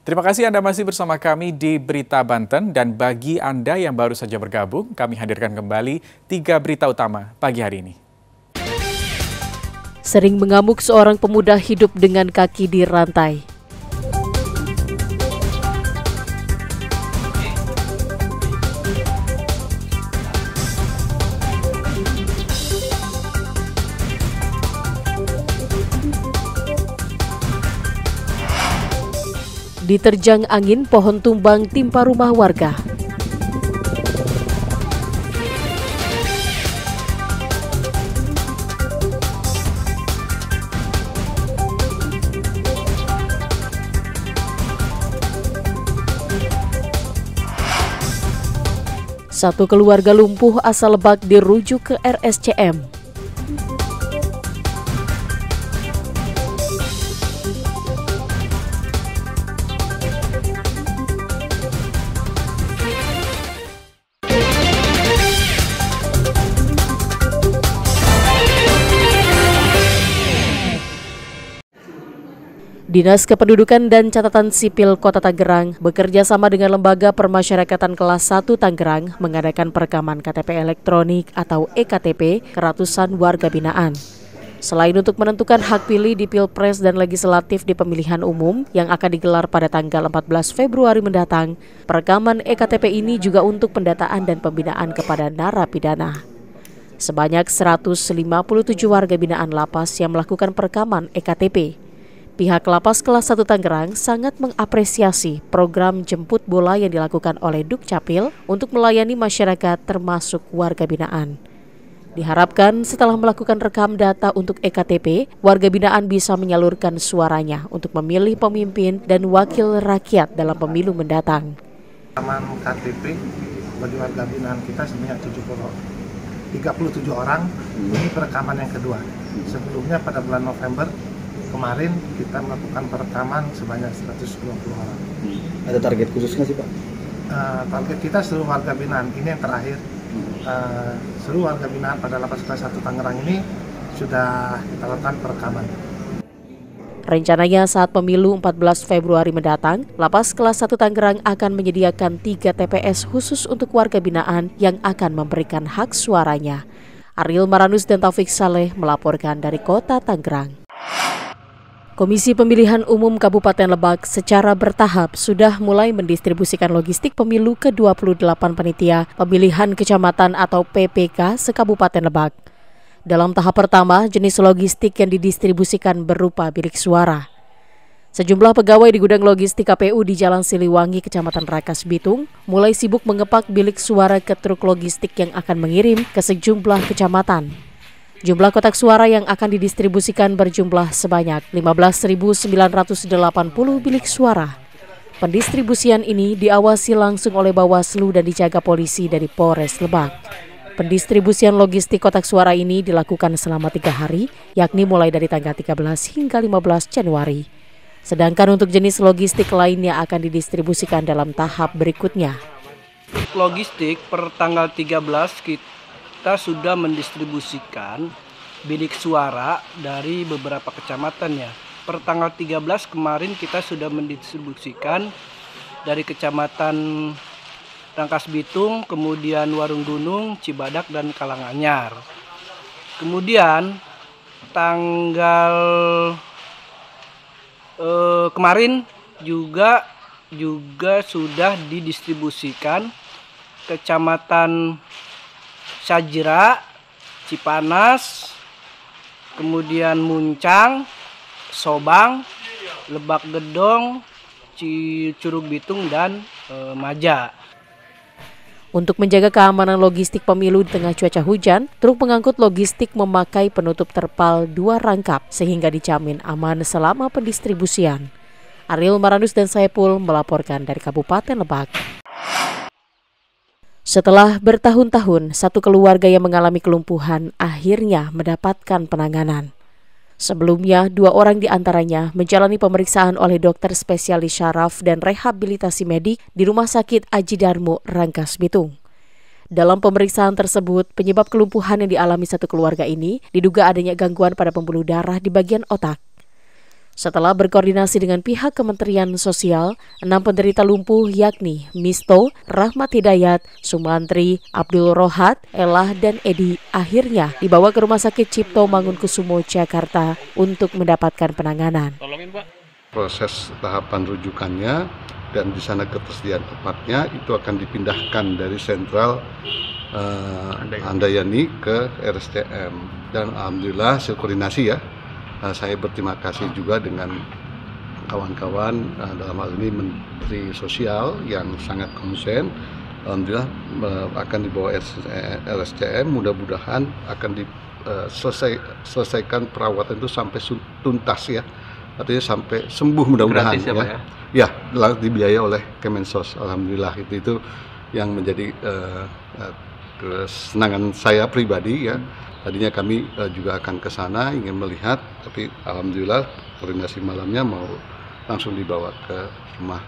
Terima kasih Anda masih bersama kami di Berita Banten, dan bagi Anda yang baru saja bergabung, kami hadirkan kembali 3 berita utama pagi hari ini. Sering mengamuk seorang pemuda hidup dengan kaki dirantai. Diterjang angin, pohon tumbang timpa rumah warga. Satu keluarga lumpuh asal Lebak dirujuk ke RSCM. Dinas Kependudukan dan Catatan Sipil Kota Tangerang bekerja sama dengan Lembaga Permasyarakatan Kelas 1 Tangerang mengadakan perekaman KTP elektronik atau EKTP ke ratusan warga binaan. Selain untuk menentukan hak pilih di Pilpres dan Legislatif di pemilihan umum yang akan digelar pada tanggal 14 Februari mendatang, perekaman EKTP ini juga untuk pendataan dan pembinaan kepada narapidana. Sebanyak 157 warga binaan lapas yang melakukan perekaman EKTP. Pihak Lapas Kelas 1 Tangerang sangat mengapresiasi program jemput bola yang dilakukan oleh Dukcapil untuk melayani masyarakat termasuk warga binaan. Diharapkan setelah melakukan rekam data untuk EKTP, warga binaan bisa menyalurkan suaranya untuk memilih pemimpin dan wakil rakyat dalam pemilu mendatang. Rekaman KTP bagi warga binaan kita sebanyak 37 orang, ini perekaman yang kedua. Sebelumnya pada bulan November kemarin kita melakukan perekaman sebanyak 120 orang. Ada target khusus nggak sih Pak? Target kita seluruh warga binaan, ini yang terakhir. Seluruh warga binaan pada Lapas Kelas 1 Tangerang ini sudah kita lakukan perekaman. Rencananya saat pemilu 14 Februari mendatang, Lapas Kelas 1 Tangerang akan menyediakan 3 TPS khusus untuk warga binaan yang akan memberikan hak suaranya. Ariel Maranus dan Taufik Saleh melaporkan dari Kota Tangerang. Komisi Pemilihan Umum Kabupaten Lebak secara bertahap sudah mulai mendistribusikan logistik pemilu ke 28 panitia pemilihan kecamatan atau PPK se-Kabupaten Lebak. Dalam tahap pertama, jenis logistik yang didistribusikan berupa bilik suara. Sejumlah pegawai di gudang logistik KPU di Jalan Siliwangi, Kecamatan Rakas Bitung, mulai sibuk mengepak bilik suara ke truk logistik yang akan mengirim ke sejumlah kecamatan. Jumlah kotak suara yang akan didistribusikan berjumlah sebanyak 15.980 bilik suara. Pendistribusian ini diawasi langsung oleh Bawaslu dan dijaga polisi dari Polres Lebak. Pendistribusian logistik kotak suara ini dilakukan selama 3 hari, yakni mulai dari tanggal 13 hingga 15 Januari. Sedangkan untuk jenis logistik lainnya akan didistribusikan dalam tahap berikutnya. Logistik per tanggal 13 kita sudah mendistribusikan bilik suara dari beberapa kecamatan ya. Per tanggal 13 kemarin kita sudah mendistribusikan dari kecamatan Rangkas Bitung, kemudian Warung Gunung, Cibadak, dan Kalanganyar. Kemudian tanggal kemarin juga sudah didistribusikan kecamatan Sajira, Cipanas, kemudian Muncang, Sobang, Lebak Gedong, Curug Bitung, dan Maja. Untuk menjaga keamanan logistik pemilu di tengah cuaca hujan, truk pengangkut logistik memakai penutup terpal 2 rangkap sehingga dijamin aman selama pendistribusian. Ariel Maranus dan Saipul melaporkan dari Kabupaten Lebak. Setelah bertahun-tahun, satu keluarga yang mengalami kelumpuhan akhirnya mendapatkan penanganan. Sebelumnya, 2 orang di antaranya menjalani pemeriksaan oleh dokter spesialis syaraf dan rehabilitasi medik di Rumah Sakit Aji Darmo, Rangkas Bitung. Dalam pemeriksaan tersebut, penyebab kelumpuhan yang dialami satu keluarga ini diduga adanya gangguan pada pembuluh darah di bagian otak. Setelah berkoordinasi dengan pihak Kementerian Sosial, 6 penderita lumpuh yakni Misto, Rahmat Hidayat, Sumantri, Abdul Rohat, Elah, dan Edi akhirnya dibawa ke Rumah Sakit Cipto Mangunkusumo, Jakarta untuk mendapatkan penanganan. Proses tahapan rujukannya dan di sana ketersediaan tempatnya itu akan dipindahkan dari sentral Handayani ke RSCM, dan alhamdulillah hasil koordinasi ya. Saya berterima kasih juga dengan kawan-kawan dalam hal ini Menteri Sosial yang sangat konsen. Alhamdulillah akan dibawa RSCM, mudah-mudahan akan selesaikan perawatan itu sampai tuntas ya. Artinya sampai sembuh mudah-mudahan ya. Ya, dibiayai oleh Kemensos. Alhamdulillah itu yang menjadi kesenangan saya pribadi ya. Tadinya kami juga akan ke sana ingin melihat, tapi alhamdulillah koordinasi malamnya mau langsung dibawa ke rumah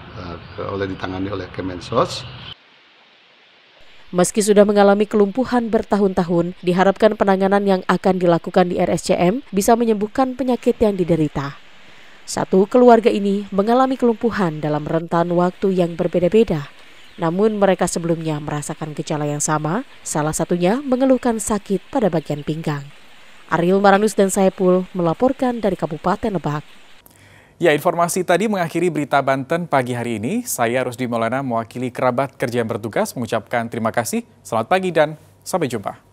ditangani oleh Kemensos. Meski sudah mengalami kelumpuhan bertahun-tahun, diharapkan penanganan yang akan dilakukan di RSCM bisa menyembuhkan penyakit yang diderita. Satu keluarga ini mengalami kelumpuhan dalam rentan waktu yang berbeda-beda. Namun mereka sebelumnya merasakan gejala yang sama, salah satunya mengeluhkan sakit pada bagian pinggang. Ariel Maranus dan Saipul melaporkan dari Kabupaten Lebak. Ya, informasi tadi mengakhiri berita Banten pagi hari ini. Saya Rusdi Maulana mewakili kerabat kerja yang bertugas mengucapkan terima kasih, selamat pagi dan sampai jumpa.